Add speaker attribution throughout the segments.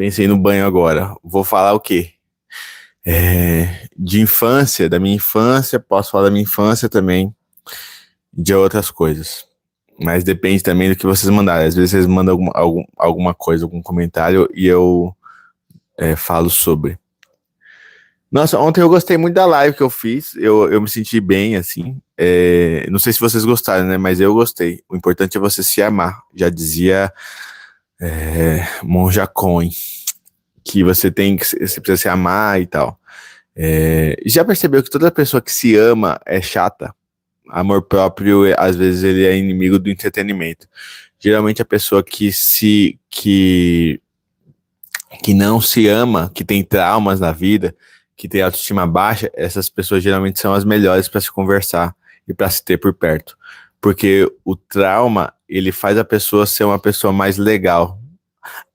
Speaker 1: Pensei no banho agora. Vou falar o quê? De infância, da minha infância, posso falar da minha infância também, de outras coisas. Mas depende também do que vocês mandarem. Às vezes vocês mandam alguma coisa, algum comentário e eu falo sobre. Nossa, ontem eu gostei muito da live que eu fiz. Eu me senti bem, assim. Não sei se vocês gostaram, né? Mas eu gostei. O importante é você se amar. Já dizia Monja Coen, que você precisa se amar e tal. Já percebeu que toda pessoa que se ama é chata? Amor próprio, às vezes, ele é inimigo do entretenimento. Geralmente a pessoa que não se ama, que tem traumas na vida, que tem autoestima baixa, essas pessoas geralmente são as melhores para se conversar e para se ter por perto. Porque o trauma, ele faz a pessoa ser uma pessoa mais legal.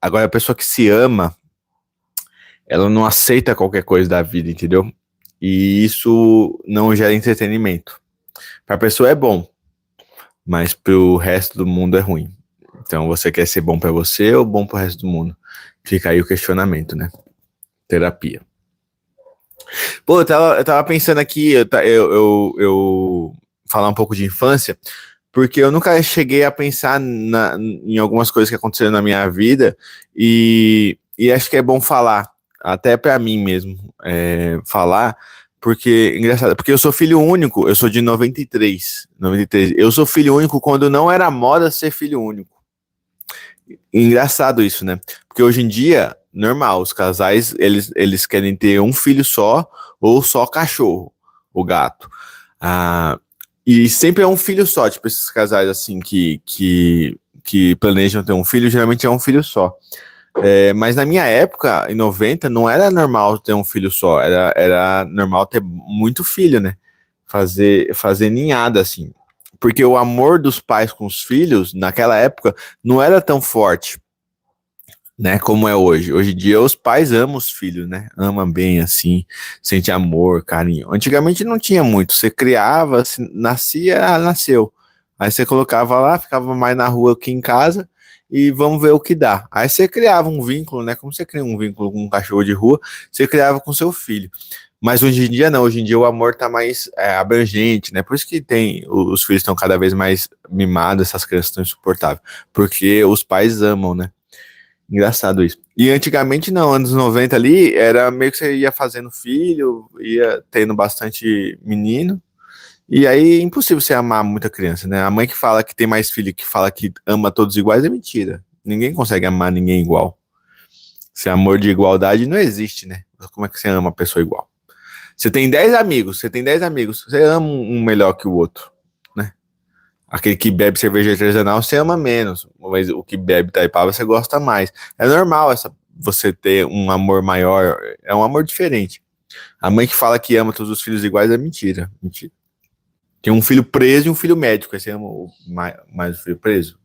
Speaker 1: Agora, a pessoa que se ama, ela não aceita qualquer coisa da vida, entendeu? E isso não gera entretenimento. Para a pessoa é bom, mas para o resto do mundo é ruim. Então, você quer ser bom para você ou bom para o resto do mundo? Fica aí o questionamento, né? Terapia. Pô, eu tava pensando aqui, eu falar um pouco de infância, porque eu nunca cheguei a pensar em algumas coisas que aconteceram na minha vida e acho que é bom falar, até pra mim mesmo, falar, porque, engraçado, porque eu sou filho único, eu sou de 93, eu sou filho único quando não era moda ser filho único. Engraçado isso, né? Porque hoje em dia, normal, os casais, eles querem ter um filho só ou só cachorro, o gato. E sempre é um filho só, tipo esses casais assim que planejam ter um filho, geralmente é um filho só. Mas na minha época, em 90, não era normal ter um filho só, era normal ter muito filho, né? Fazer ninhada, assim. Porque o amor dos pais com os filhos, naquela época, não era tão forte, né, como é hoje. Hoje em dia os pais amam os filhos, né? Amam bem, assim, sente amor, carinho. Antigamente não tinha muito. Você criava, se nascia, nasceu. Aí você colocava lá, ficava mais na rua que em casa e vamos ver o que dá. Aí você criava um vínculo, né? Como você cria um vínculo com um cachorro de rua, você criava com seu filho. Mas hoje em dia não, hoje em dia o amor tá mais abrangente, né? Por isso que os filhos estão cada vez mais mimados, essas crianças estão insuportáveis. Porque os pais amam, né? Engraçado isso. E antigamente não, anos 90 ali, era meio que você ia fazendo filho, ia tendo bastante menino, e aí é impossível você amar muita criança, né? A mãe que fala que tem mais filho, que fala que ama todos iguais, é mentira. Ninguém consegue amar ninguém igual. Esse amor de igualdade não existe, né? Como é que você ama uma pessoa igual? Você tem 10 amigos, você ama um melhor que o outro, né? Aquele que bebe cerveja artesanal você ama menos, mas o que bebe Taipava você gosta mais. É normal você ter um amor maior, é um amor diferente. A mãe que fala que ama todos os filhos iguais é mentira. Mentira. Tem um filho preso e um filho médico. Aí você ama mais o filho preso?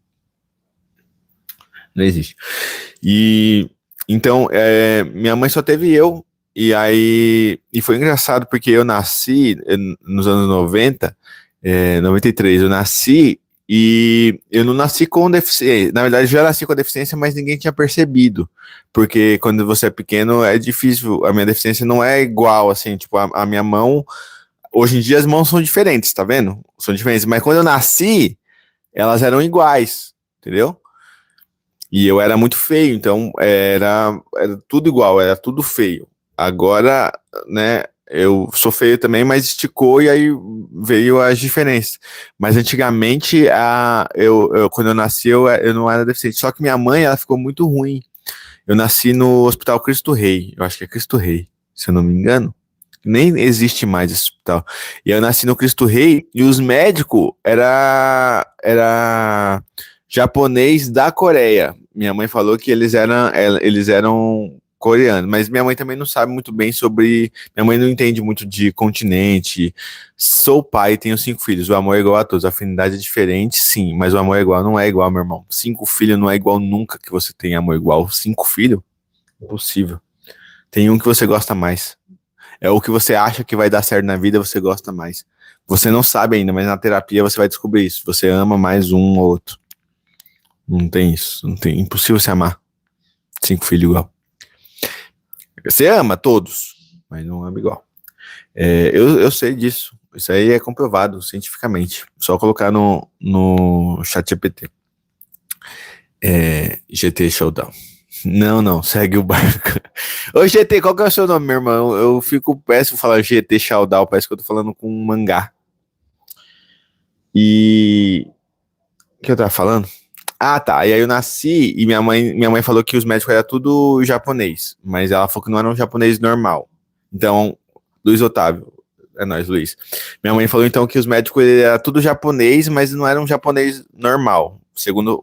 Speaker 1: Não existe. E então, minha mãe só teve eu. E foi engraçado porque eu nasci nos anos 90, 93, eu nasci e eu não nasci com deficiência. Na verdade, eu já nasci com deficiência, mas ninguém tinha percebido. Porque quando você é pequeno é difícil, a minha deficiência não é igual, assim, tipo, a minha mão. Hoje em dia as mãos são diferentes, tá vendo? São diferentes, mas quando eu nasci, elas eram iguais, entendeu? E eu era muito feio, então era tudo igual, era tudo feio. Agora, né, eu sou feio também, mas esticou e aí veio as diferenças. Mas antigamente, quando eu nasci, eu não era deficiente. Só que minha mãe, ela ficou muito ruim. Eu nasci no Hospital Cristo Rei, eu acho que é Cristo Rei, se eu não me engano. Nem existe mais esse hospital. E eu nasci no Cristo Rei e os médicos era japonês da Coreia. Minha mãe falou que eles eram coreanos, mas minha mãe também não sabe muito bem sobre. Minha mãe não entende muito de continente. Sou pai, tenho 5 filhos. O amor é igual a todos. A afinidade é diferente, sim, mas o amor é igual. Não é igual, meu irmão. 5 filhos não é igual nunca que você tem amor igual. 5 filhos? Impossível. Tem um que você gosta mais. É o que você acha que vai dar certo na vida, você gosta mais. Você não sabe ainda, mas na terapia você vai descobrir isso. Você ama mais um ou outro. Não tem isso. Não tem. Impossível se amar 5 filhos igual. Você ama todos, mas não ama igual. Eu sei disso. Isso aí é comprovado cientificamente. Só colocar no chat GPT. GT Showdown. Não, não, segue o barco. Ô, GT, qual que é o seu nome, meu irmão? Eu fico péssimo falar GT Showdown, parece que eu tô falando com um mangá. E. O que eu tava falando? Ah, tá. E aí eu nasci e minha mãe falou que os médicos eram tudo japonês, mas ela falou que não era um japonês normal. Então, Luiz Otávio, é nóis, Luiz. Minha mãe falou então que os médicos eram tudo japonês, mas não era um japonês normal. Segundo.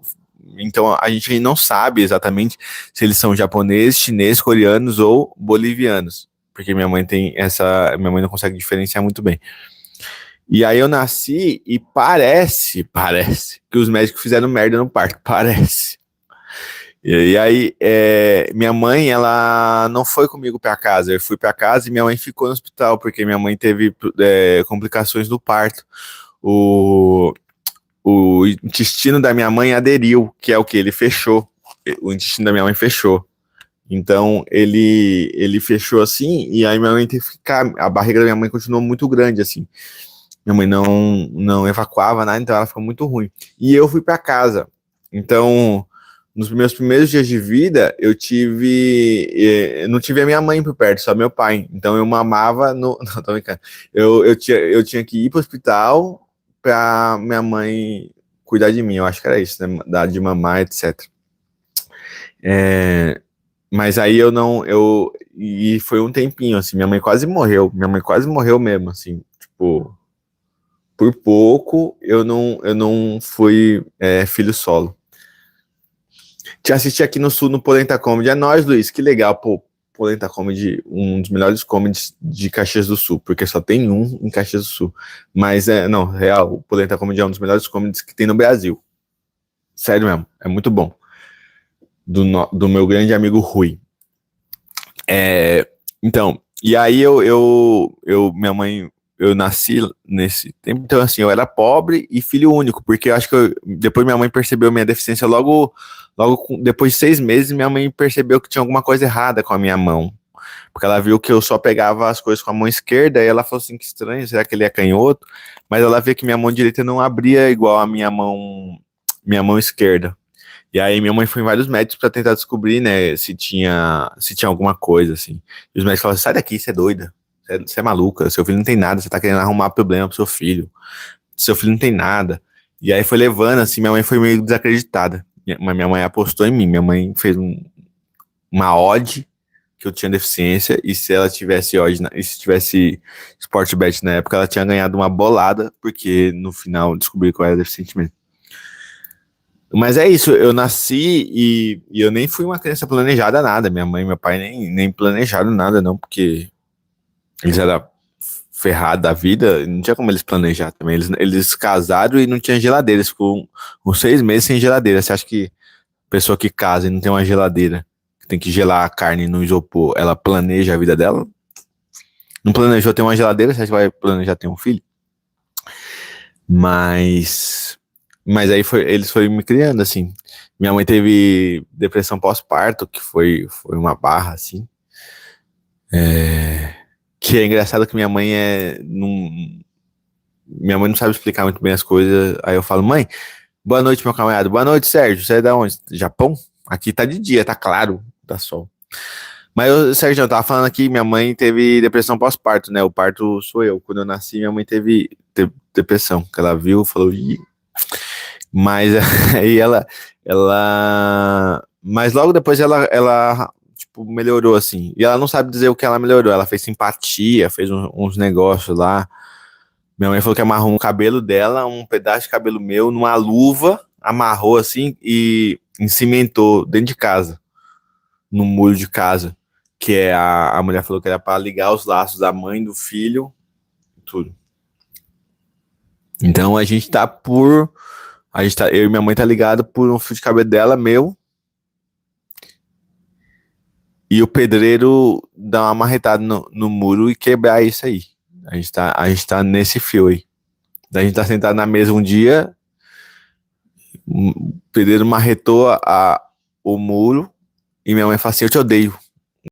Speaker 1: Então a gente não sabe exatamente se eles são japoneses, chineses, coreanos ou bolivianos. Porque minha mãe tem essa. Minha mãe não consegue diferenciar muito bem. E aí eu nasci e parece que os médicos fizeram merda no parto, parece. E aí, minha mãe, ela não foi comigo para casa, eu fui para casa e minha mãe ficou no hospital, porque minha mãe teve complicações do parto. O, o intestino da minha mãe aderiu, que é o que? Ele fechou. O intestino da minha mãe fechou. Então, ele fechou assim, e aí minha mãe teve que ficar, a barriga da minha mãe continuou muito grande, assim. Minha mãe não evacuava nada, então ela ficou muito ruim. E eu fui para casa. Então, nos meus primeiros dias de vida, eu não tive a minha mãe por perto, só meu pai. Então eu mamava no. Não, tô brincando. Eu tinha que ir pro hospital pra minha mãe cuidar de mim. Eu acho que era isso, né? Dar de mamar, etc. Mas aí eu não. E foi um tempinho, assim. Minha mãe quase morreu. Minha mãe quase morreu mesmo, assim. Tipo, por pouco eu não fui filho solo. Te assisti aqui no Sul, no Polenta Comedy. É nóis, Luiz. Que legal, pô. Polenta Comedy, um dos melhores comedies de Caxias do Sul, porque só tem um em Caxias do Sul. Mas, não, real, o Polenta Comedy é um dos melhores comedies que tem no Brasil. Sério mesmo, é muito bom. Do meu grande amigo Rui. Então, e aí minha mãe, eu nasci nesse tempo, então assim, eu era pobre e filho único, porque eu acho que depois minha mãe percebeu minha deficiência depois de 6 meses, minha mãe percebeu que tinha alguma coisa errada com a minha mão, porque ela viu que eu só pegava as coisas com a mão esquerda, e ela falou assim, que estranho, será que ele é canhoto? Mas ela via que minha mão direita não abria igual a minha mão esquerda. E aí minha mãe foi em vários médicos para tentar descobrir, né, se tinha alguma coisa, assim. E os médicos falaram, sai daqui, você é doida, você é maluca, seu filho não tem nada, você tá querendo arrumar problema pro seu filho não tem nada. E aí foi levando, assim, minha mãe foi meio desacreditada. Mas minha mãe apostou em mim, minha mãe fez uma ode que eu tinha deficiência, e se ela tivesse ode, e se tivesse Sportbet na época, ela tinha ganhado uma bolada, porque no final descobri que eu era deficiente mesmo. Mas é isso, eu nasci e eu nem fui uma criança planejada nada. Minha mãe e meu pai nem planejaram nada, não, porque eles eram ferrados da vida, não tinha como eles planejar também. Eles casaram e não tinha geladeira, eles ficou uns 6 meses sem geladeira. Você acha que pessoa que casa e não tem uma geladeira, que tem que gelar a carne no isopor, ela planeja a vida dela? Não planejou ter uma geladeira, você acha que vai planejar ter um filho? Mas aí eles foram me criando, assim. Minha mãe teve depressão pós-parto, que foi uma barra, assim. Que é engraçado que minha mãe não sabe explicar muito bem as coisas. Aí eu falo, mãe, boa noite, meu camarada. Boa noite, Sérgio. Você é da onde? Japão? Aqui tá de dia, tá claro, tá sol. Mas, Sérgio, eu tava falando aqui, minha mãe teve depressão pós-parto, né? O parto sou eu. Quando eu nasci, minha mãe teve depressão. Que ela viu, falou, ih. Mas aí mas logo depois ela tipo, melhorou, assim. E ela não sabe dizer o que ela melhorou. Ela fez simpatia, fez uns negócios lá. Minha mãe falou que amarrou um cabelo dela, um pedaço de cabelo meu, numa luva, amarrou assim e cimentou dentro de casa, no muro de casa. Que a mulher falou que era para ligar os laços da mãe, do filho, tudo. Então eu e minha mãe tá ligado por um fio de cabelo dela, meu, e o pedreiro dar uma marretada no muro e quebrar isso aí. A gente tá nesse fio aí. A gente tá sentado na mesa um dia, o pedreiro marretou o muro e minha mãe fala assim, eu te odeio.